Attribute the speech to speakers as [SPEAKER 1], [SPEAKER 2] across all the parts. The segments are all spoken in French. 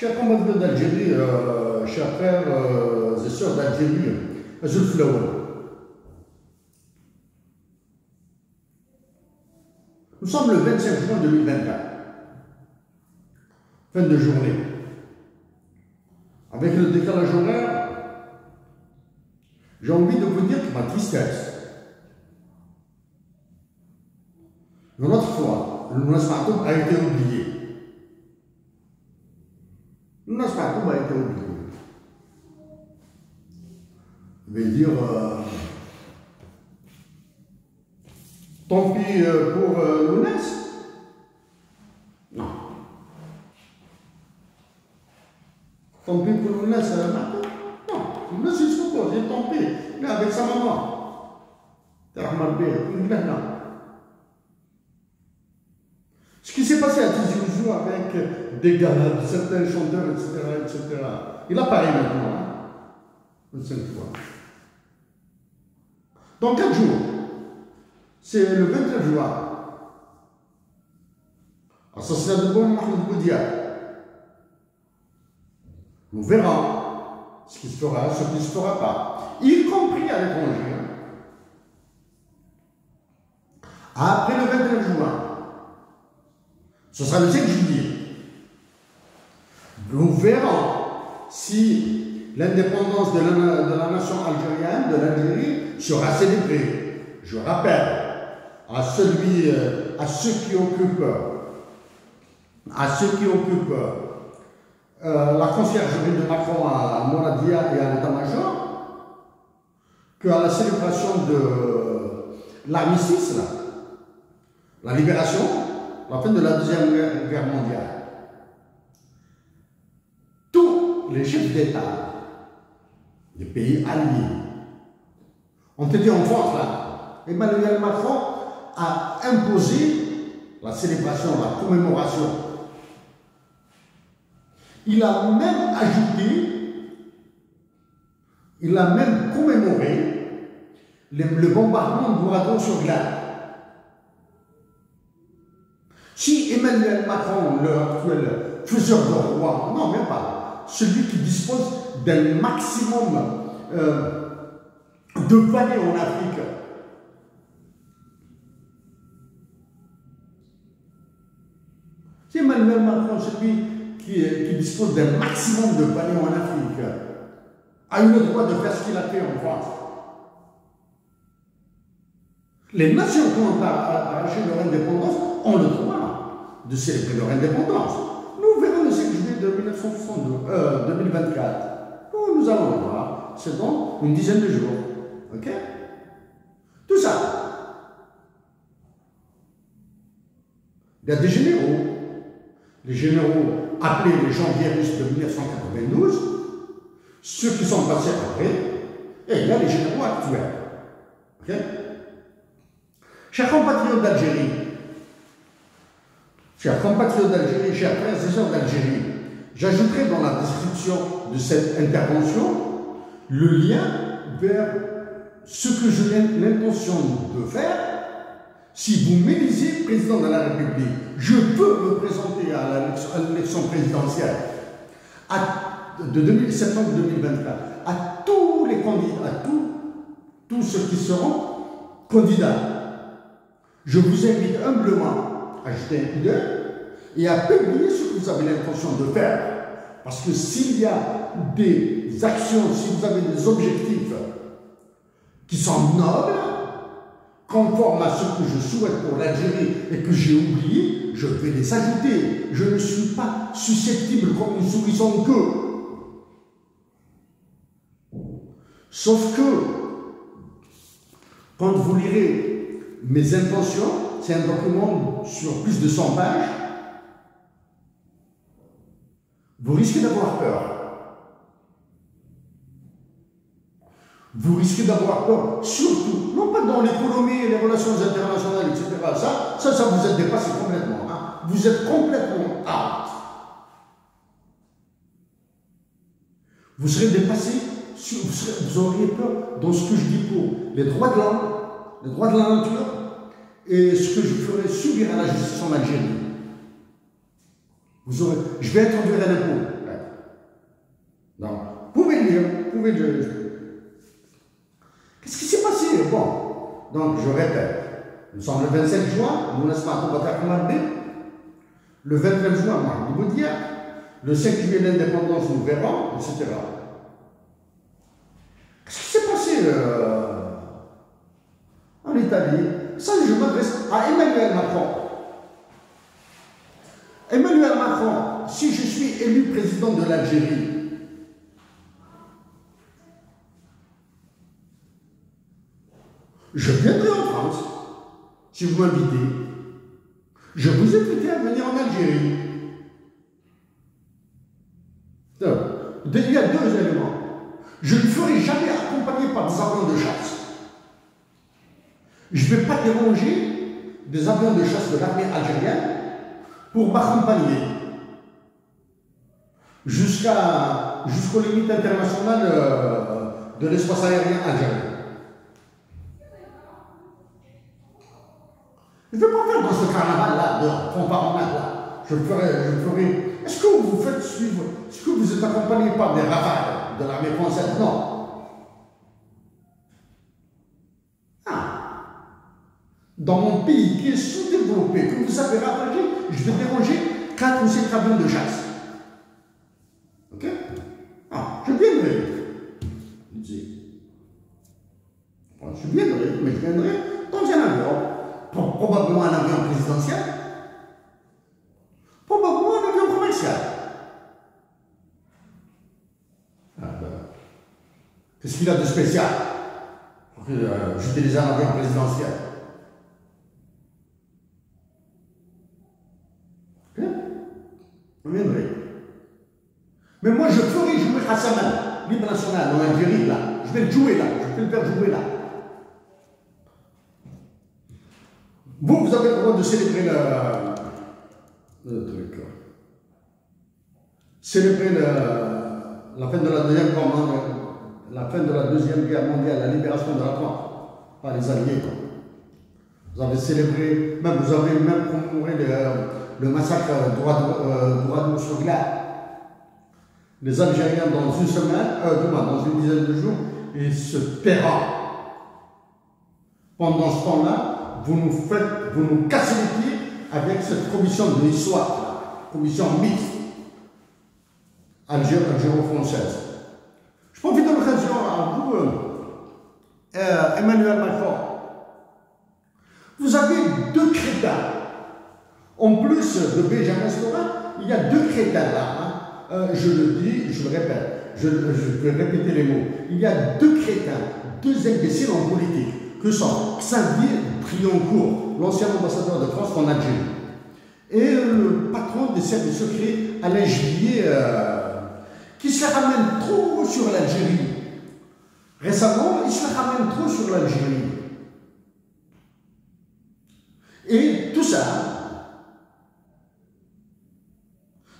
[SPEAKER 1] chers compatriotes d'Algérie, chers frères et sœurs d'Algérie, Zulf Lawal. Nous sommes le 25 juin 2024, fin de journée. Avec le décalage horaire, j'ai envie de vous dire que ma tristesse. Une autre fois, le Mounas Ma'toub a été oublié. Le Mounas Ma'toub a été oublié. Je vais dire, tant pis pour Mounas. Non. Tant pis pour Mounas Ma'toub. Non. Mounas il se repose, il est tant pis. Mais avec sa maman. Ce qui s'est passé à Tizi Ouzou avec des galades, certains chanteurs, etc. Il a parlé maintenant, hein, une seule fois. Dans 4 jours, c'est le 29 juin, assassinat de Mahmoud Boudia. Nous verrons ce qui se fera, ce qui ne se fera pas, y compris à l'étranger. Après le 29 juin, ce sera le 5 juillet. Nous verrons si l'indépendance de la nation algérienne, de l'Algérie, sera célébrée. Je rappelle à ceux qui occupent la conciergerie de Macron à Mouradia et à l'état-major, qu'à la célébration de l'armistice, la libération, la fin de la Deuxième Guerre mondiale, tous les chefs d'État des pays alliés ont été en France là. Emmanuel Macron a imposé la célébration, la commémoration. Il a même ajouté, il a même commémoré le bombardement d'Ouragan sur Glane. Si Emmanuel Macron, l'actuel faiseur de roi, non même pas, celui qui dispose d'un maximum de vallées en Afrique, si Emmanuel Macron, celui qui dispose d'un maximum de vallées en Afrique, a eu le droit de faire ce qu'il a fait en France, les nations qui ont arraché leur indépendance ont le droit de célébrer leur indépendance. Nous verrons le 5 juillet de 2024. Nous allons le voir. C'est dans une dizaine de jours. Ok? Tout ça. Il y a des généraux. Les généraux appelés les janvieristes de 1992, ceux qui sont passés après, et il y a les généraux actuels. Ok? Chers compatriotes d'Algérie, chers frères et sœurs d'Algérie, j'ajouterai dans la description de cette intervention le lien vers ce que j'ai l'intention de faire. Si vous m'élisez président de la République, je peux me présenter à l'élection présidentielle de septembre 2024 à tous les candidats, à tous ceux qui seront candidats. Je vous invite humblement à jeter un coup d'œil et à publier ce que vous avez l'intention de faire. Parce que s'il y a des actions, si vous avez des objectifs qui sont nobles, conformes à ce que je souhaite pour l'Algérie et que j'ai oublié, je vais les ajouter. Je ne suis pas susceptible comme une souris sans queue. Sauf que, quand vous lirez mes intentions, c'est un document sur plus de 100 pages, vous risquez d'avoir peur. Vous risquez d'avoir peur, surtout, non pas dans l'économie et les relations internationales, etc. Ça vous êtes dépassé complètement. Hein. Vous êtes complètement out. Vous serez dépassé, vous auriez peur dans ce que je dis pour les droits de l'homme, les droits de la nature, et ce que je ferai subir à la justice en Algérie. Je vais introduire un impôt. pouvez Qu'est-ce qui s'est passé? Bon, donc je répète, nous sommes le 27 juin, nous n'est-ce pas, le 29 juin, moi, je dire, le 5 juillet, l'indépendance, nous verrons, etc. Qu'est-ce qui s'est passé en Italie? Ça, je m'adresse à Emmanuel Macron. Emmanuel Macron, si je suis élu président de l'Algérie, je viendrai en France, si vous m'invitez. Je vous invite à venir en Algérie. Donc, il y a deux éléments. Je ne ferai jamais accompagné par des avions de chasse. Je ne vais pas déranger des avions de chasse de l'armée algérienne pour m'accompagner jusqu'aux limites internationales de l'espace aérien algérien. Je ne vais pas faire dans ce carnaval-là, de fanfaronnade-là. Je ferai. Est-ce que vous faites suivre? Est-ce que vous êtes accompagné par des rafales de l'armée française? Non. Dans mon pays qui est sous-développé, que vous savez ravagé, je vais déranger 4 ou 5 avions de chasse. Ok? Je viendrai. Je viendrai, mais je viendrai dans un avion. Probablement un avion présidentiel. Probablement un avion commercial. Qu'est-ce qu'il a de spécial? J'utilise un avion présidentiel. Je viendrai. Mais moi, je ferai jouer Hassaman, l'hymne national, en Algérie, là. Je vais le jouer là. Je vais le faire jouer là. Vous avez le droit de célébrer le truc. Célébrer la fin de la deuxième commande, la fin de la Deuxième Guerre mondiale, la libération de la France par les Alliés. Vous avez célébré, vous avez même commémoré le massacre d'Ouradour-sur-Glane. Les Algériens, dans une semaine, dans une dizaine de jours, ils se tairont. Pendant ce temps-là, vous nous cassez les pieds avec cette commission de l'histoire, commission mixte, algéro-française. Je profite de l'occasion à vous, Emmanuel Macron. Vous avez deux crétins. En plus de Benjamin Stora, il y a deux crétins là. Je le dis, je le répète, je vais répéter les mots. Il y a deux crétins, deux imbéciles en politique, que sont Xavier Trioncourt, l'ancien ambassadeur de France en Algérie, et le patron des services secrets, Alain Juillet, qui se ramène trop sur l'Algérie. Récemment, il se ramène trop sur l'Algérie. Et tout ça,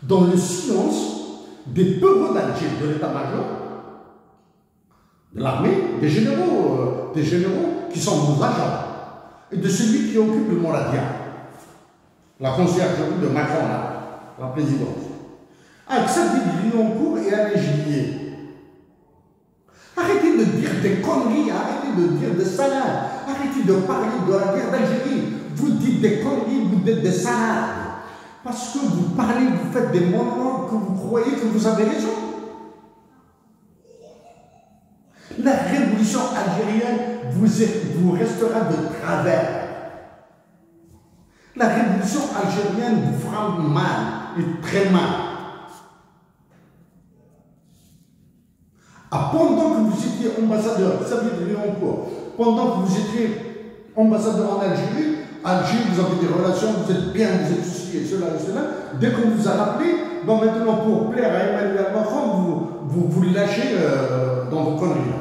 [SPEAKER 1] dans le silence des peuples d'Alger, de l'état-major, de l'armée, des généraux qui sont nos agents, et de celui qui occupe le Moradia, la conciergerie de Macron, là, la présidence. Xavier Trioncourt et Alain Juillet. Arrêtez de dire des conneries, arrêtez de dire des salades, arrêtez de parler de la guerre d'Algérie. Vous dites des conneries, vous dites des salades. Parce que vous parlez, vous faites des monologues que vous croyez que vous avez raison. La révolution algérienne vous restera de travers. La révolution algérienne vous fera mal, et très mal. Pendant que vous étiez ambassadeur, vous saviez encore, pendant que vous étiez ambassadeur en Algérie, vous avez des relations, vous êtes bien, vous êtes ceci et cela et cela. Dès qu'on vous a rappelé, maintenant pour plaire à Emmanuel Macron, vous lâchez dans vos conneries.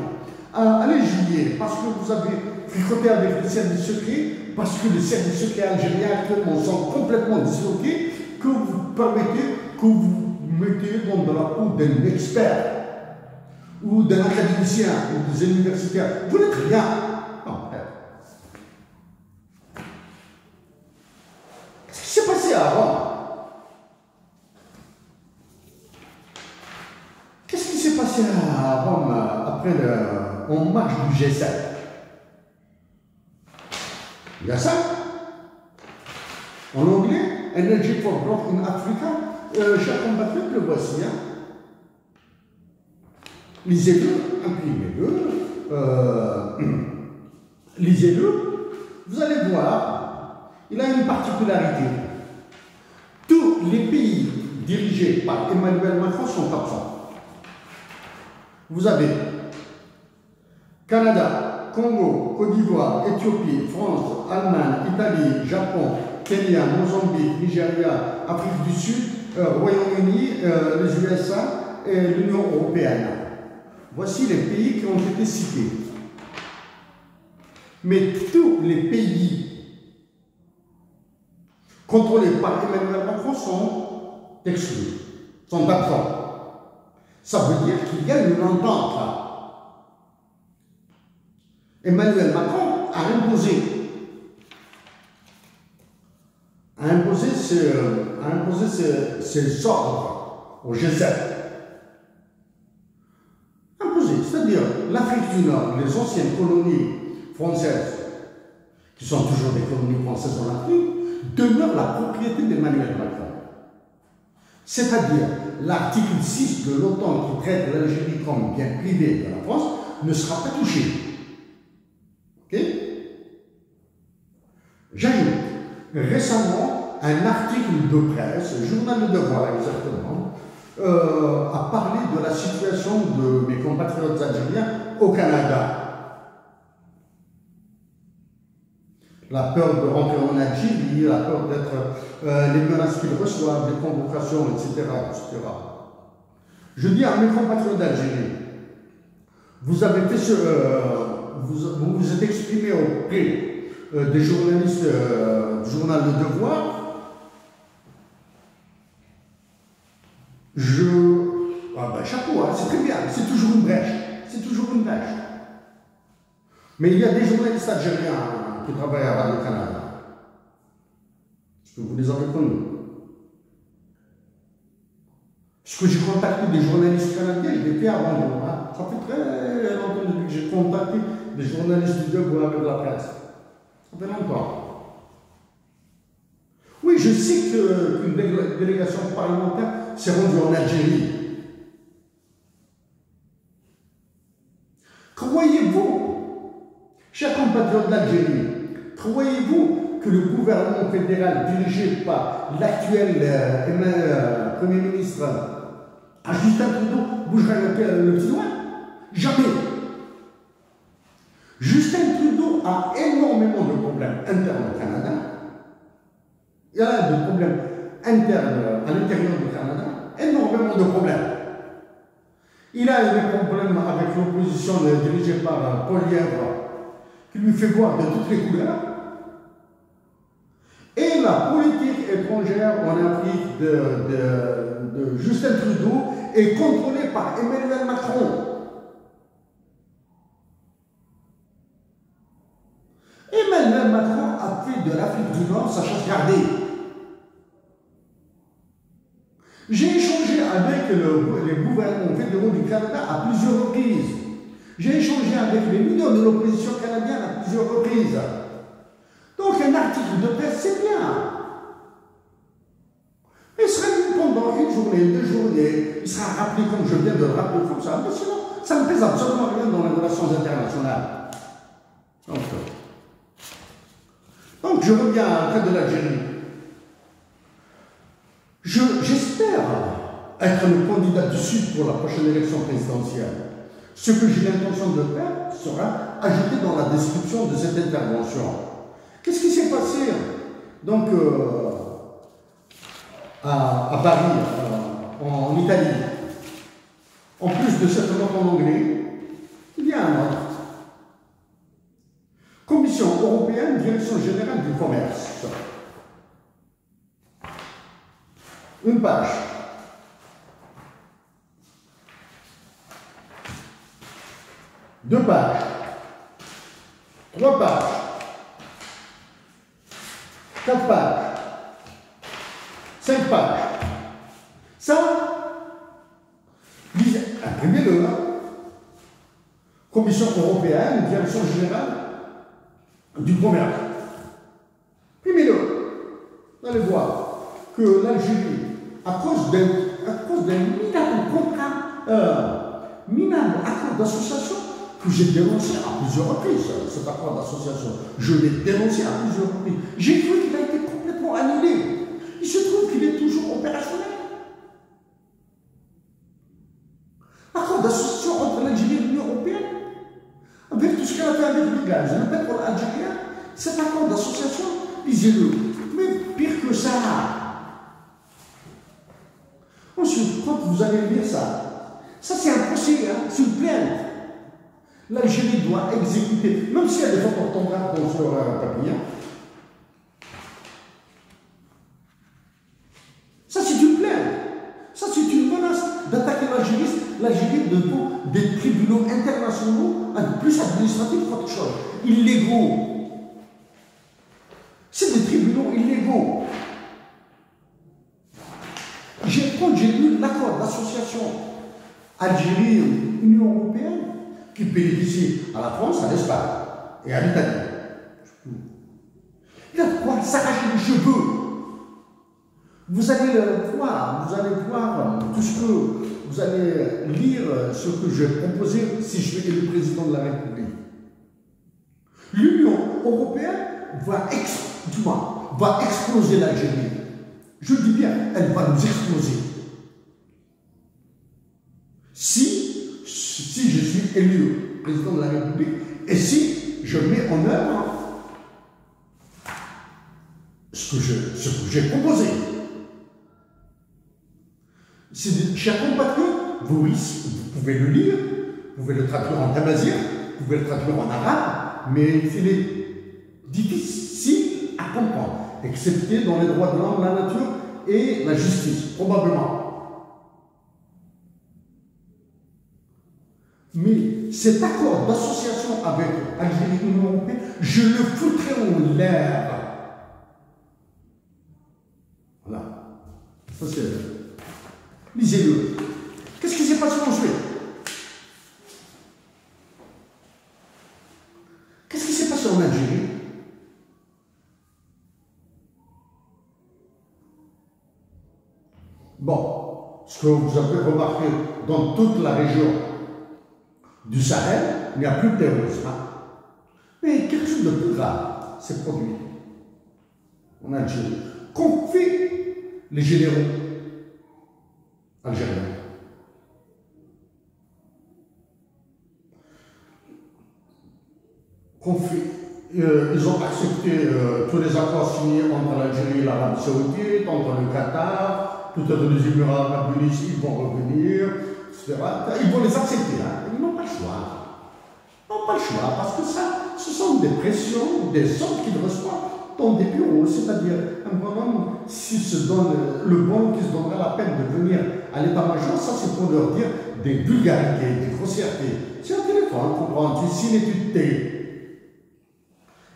[SPEAKER 1] Allez Juillet, parce que vous avez fricoté avec les services secrets, parce que les services secrets algériens actuellement sont complètement disloqués, que vous permettez, que vous mettez dans la peau d'un expert ou d'un académicien ou des universitaires. Vous n'êtes rien. Qu'est-ce qui s'est passé avant? Qu'est-ce qui s'est passé passé à Rome après en marche du G7. Il y a ça. En anglais, Energy for Growth in Africa. Chers compatriotes, le voici. Hein. Lisez-le, imprimez-le, lisez-le. Vous allez voir, il a une particularité. Tous les pays dirigés par Emmanuel Macron sont absents. Vous avez Canada, Congo, Côte d'Ivoire, Éthiopie, France, Allemagne, Italie, Japon, Kenya, Mozambique, Nigeria, Afrique du Sud, Royaume-Uni, les USA et l'Union européenne. Voici les pays qui ont été cités. Mais tous les pays contrôlés par Emmanuel Macron sont exclus, sont absents. Ça veut dire qu'il y a une entente là. Emmanuel Macron a imposé ses ordres au G7. Imposé, c'est-à-dire l'Afrique du Nord, les anciennes colonies françaises, qui sont toujours des colonies françaises en Afrique, demeurent la propriété d'Emmanuel Macron. C'est-à-dire, l'article 6 de l'OTAN qui traite l'Algérie comme bien privé de la France ne sera pas touché. Ok? J'ajoute récemment un article de presse, Journal Le Devoir exactement, a parlé de la situation de mes compatriotes algériens au Canada. La peur de rentrer en Algérie, la peur d'être les menaces qu'ils reçoivent, les convocations, etc., etc. Je dis à mes compatriotes d'Algérie, vous avez fait vous vous êtes exprimé auprès des journalistes du journal Le Devoir. Chapeau, hein, c'est très bien, c'est toujours une brèche, c'est toujours une brèche. Mais il y a des journalistes algériens qui travaillent à Radio-Canada. Est-ce que vous les avez connus? Est-ce que j'ai contacté des journalistes canadiens? Je l'ai fait avant vous. Hein. Ça fait très longtemps depuis que j'ai contacté des journalistes du Devoir avec la presse. Ça fait longtemps. Oui, je sais qu'une délégation parlementaire s'est rendue en Algérie. Croyez-vous, chers compatriotes d'Algérie, croyez-vous que le gouvernement fédéral dirigé par l'actuel Premier ministre Justin Trudeau bougera le petit doigt? Jamais. Justin Trudeau a énormément de problèmes internes au Canada. Il y a des problèmes internes à l'intérieur du Canada, énormément de problèmes. Il a des problèmes avec l'opposition dirigée par Paul Lièvre, qui lui fait voir de toutes les couleurs. Et la politique étrangère en Afrique de Justin Trudeau est contrôlée par Emmanuel Macron. Emmanuel Macron a fait de l'Afrique du Nord sa chasse gardée. J'ai échangé avec les gouvernements fédéraux du Canada à plusieurs reprises. J'ai échangé avec les leaders de l'opposition canadienne à plusieurs reprises. Donc un article de presse, c'est bien. Il sera lu pendant une journée, 2 journées, il sera rappelé comme je viens de le rappeler comme ça. Mais sinon, ça ne pèse absolument rien dans les relations internationales. Donc je reviens à la de l'Algérie. J'espère être le candidat du Sud pour la prochaine élection présidentielle. Ce que j'ai l'intention de faire sera ajouté dans la description de cette intervention. Qu'est-ce qui s'est passé donc à Paris, en Italie? En plus de cette note en anglais, il y a un autre. Commission européenne, Direction générale du commerce. Une page. 2 pages. 3 pages. 4 pages. 5 pages. Ça, un Imprimez-le. Hein. Commission européenne, direction générale du commerce. Imprimez-le. Vous allez voir que l'Algérie, à cause d'un minable accord d'association, que j'ai dénoncé à plusieurs reprises, cet accord d'association, je l'ai dénoncé à plusieurs reprises. J'ai cru qu'il a été complètement annulé. Il se trouve qu'il est toujours opérationnel. Accord d'association entre l'Algérie et l'Union européenne, avec tout ce qu'elle a fait avec le gaz, le pétrole algérien, cet accord d'association, lisez-le. Mais pire que ça. Ensuite, quand vous allez lire ça c'est un procès, hein, c'est une plainte. L'Algérie doit exécuter, même s'il y a des fautes orthographes dans ce papier. Ça c'est une plainte. Ça c'est une menace d'attaquer l'Algérie devant des tribunaux internationaux, plus administratifs qu'autre chose. Illégaux. C'est des tribunaux illégaux. Quand j'ai lu l'accord d'association Algérie-Union européenne, qui bénéficie à la France, à l'Espagne et à l'Italie, il y a de quoi s'arracher les cheveux. Vous allez voir tout ce que vous allez lire, ce que j'ai proposé si je suis élu président de la République. L'Union européenne va exploser l'Algérie. Je dis bien, elle va nous exploser. Si je suis élu président de la République et si je mets en œuvre ce que j'ai proposé. Chers compatriotes, vous pouvez le lire, vous pouvez le traduire en tamazight, vous pouvez le traduire en arabe, mais il est difficile à comprendre, excepté dans les droits de l'homme, la nature et la justice, probablement. Mais cet accord d'association avec l'Algérie et l'Union européenne, je le foutrais en l'air. Voilà. Ça c'est... Lisez-le. Qu'est-ce qui s'est passé ensuite? Qu'est-ce qui s'est passé en Algérie? Bon, ce que vous avez remarqué dans toute la région du Sahel, il n'y a plus de terrorisme. Hein? Mais quelque chose de plus grave s'est produit en Algérie. Qu'ont fait les généraux algériens? Ils ont accepté tous les accords signés entre l'Algérie et l'Arabie Saoudite, entre le Qatar, peut-être les Émirats arabes unis, ils vont revenir, etc. Ils vont les accepter. Hein. Ils n'ont pas le choix. Ils n'ont pas le choix parce que ça, ce sont des pressions, des ordres qu'ils reçoivent dans des bureaux. C'est-à-dire, un bonhomme, s'il se donne le bon qui se donnera la peine de venir à l'état-major, ça c'est pour leur dire des vulgarités, des grossièretés. C'est un téléphone, comprendre, tu signes et tu te tais.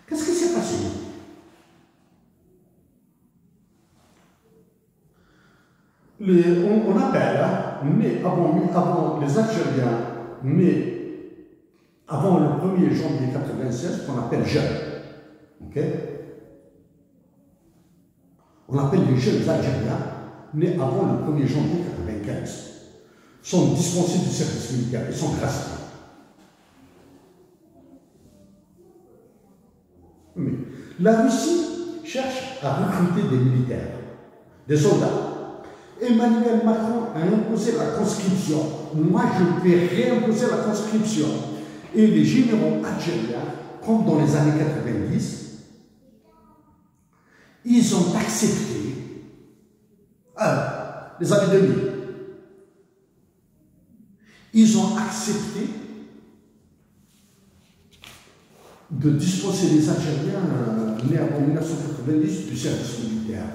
[SPEAKER 1] Qu'est-ce qui s'est passé? On appelle, hein, mais avant les Algériens, mais avant le 1er janvier 1996, qu'on appelle jeunes. Ok? On appelle les jeunes Algériens nés avant le 1er janvier 1995. Sont dispensés du service militaire, ils sont graciés. Mais la Russie cherche à recruter des militaires, des soldats. Emmanuel Macron a imposé la conscription. Moi, je vais réimposer la conscription. Et les généraux algériens, comme dans les années 90, ils ont accepté, les années 2000, ils ont accepté de disposer les Algériens nés avant 1990 du service militaire.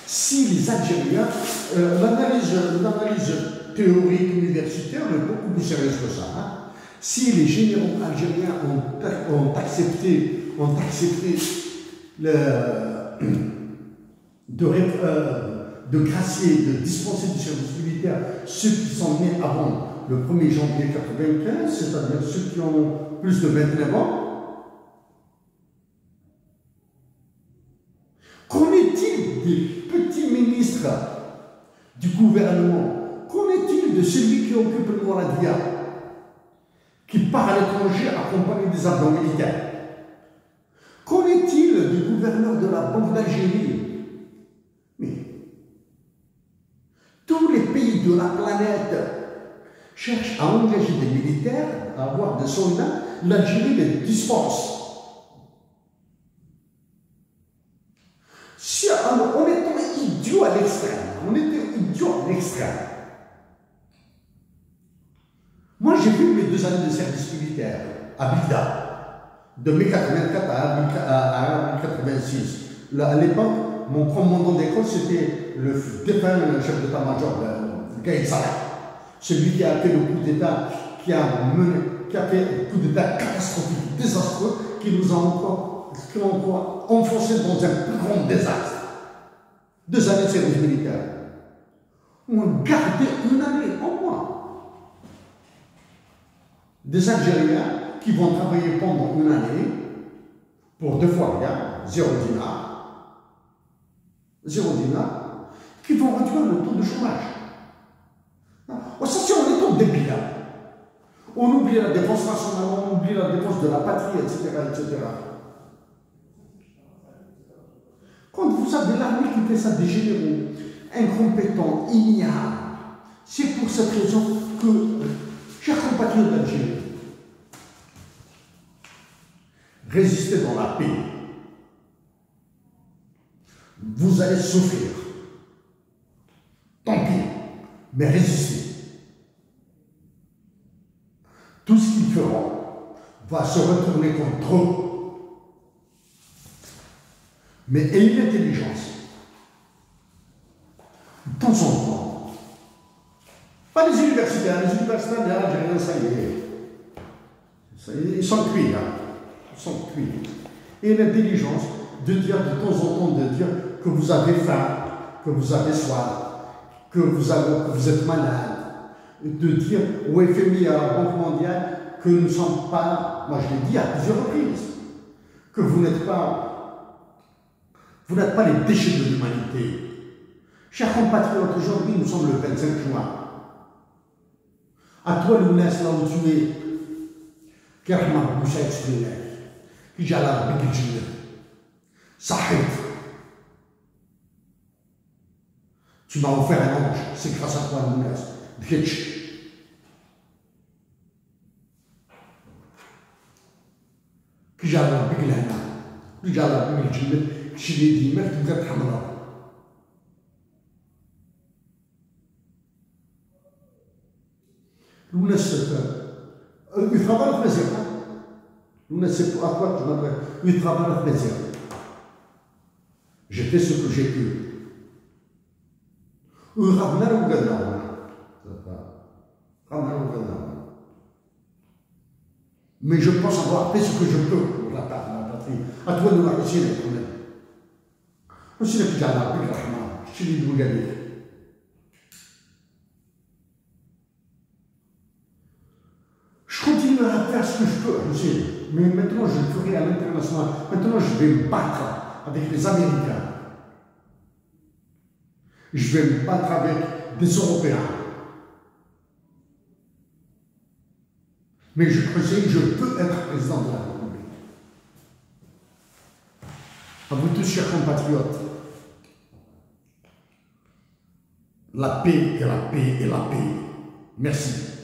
[SPEAKER 1] Si les Algériens, l'analyse théorique universitaire est beaucoup plus sérieuse que ça. Hein. Si les généraux algériens ont accepté de gracier, de dispenser du service militaire ceux qui sont nés avant le 1er janvier 1995, c'est-à-dire ceux qui ont plus de 29 ans. Qu'en est-il des petits ministres du gouvernement? Qu'en est-il de celui qui occupe le Mouradia, qui part à l'étranger accompagné des avions militaires? Qu'en est-il du gouverneur de la Banque d'Algérie? Mais tous les pays de la planète cherchent à engager des militaires, à avoir des soldats. L'Algérie les dispense. Si on était idiot à l'extrême, Moi, j'ai vu mes 2 années de service militaire à Bida, de mai 84 à 86. À l'époque, mon commandant d'école, c'était le défunt chef d'état-major, Gaïd Salah. Celui qui a fait le coup d'État, qui a fait un coup d'État catastrophique, désastreux, qui nous a encore enfoncé dans un plus grand désastre. 2 années de service militaire. On gardait 1 année en moins. Des Algériens qui vont travailler pendant 1 année pour 2 fois rien, 0 dinar, qui vont réduire le taux de chômage. Ça, c'est en étant débile. On oublie la défense nationale, on oublie la défense de la patrie, etc., etc. Quand vous avez l'armée qui fait ça, des généraux incompétents, ignares, c'est pour cette raison que, chers compatriotes d'Algérie, résistez dans la paix. Vous allez souffrir. Tant pis, mais résistez. Tout ce qu'ils feront va se retourner contre eux. Mais ayez l'intelligence. De temps en temps. Pas les universitaires des Algériens, ça y est. Ils sont cuits, là. Ils sont cuits. Et l'intelligence de dire de temps en temps, de dire que vous avez faim, que vous avez soif, que vous êtes malade, de dire au FMI, à la Banque mondiale, que nous ne sommes pas, moi je l'ai dit à plusieurs reprises, que vous n'êtes pas les déchets de l'humanité. Chers compatriotes, aujourd'hui nous sommes le 25 juin. À toi, Lounès, là où tu es, Kerma Boucha exprimé, qui j'ai la big jinn, Sahib. Tu m'as offert un ange, c'est grâce à toi, Lounès. Bhitch. Qui j'ai la big lana, qui j'ai la big jinn, qui j'ai dit, mais tu me hamra. Lounès, il travaille le plaisir. Lounès, c'est à quoi tu m'adresses. Il travaille le plaisir. J'ai fait ce que j'ai pu. Mais je pense avoir fait ce que je peux pour la patrie. À toi de la réussir quand même. Aussi, le pijama, je suis dit, je continuerai à faire ce que je peux, je sais. Mais maintenant, je le ferai à l'international. Maintenant, je vais me battre avec les Américains. Je vais me battre avec des Européens. Mais je sais que je peux être président de la République. À vous tous, chers compatriotes, la paix et la paix et la paix. Merci.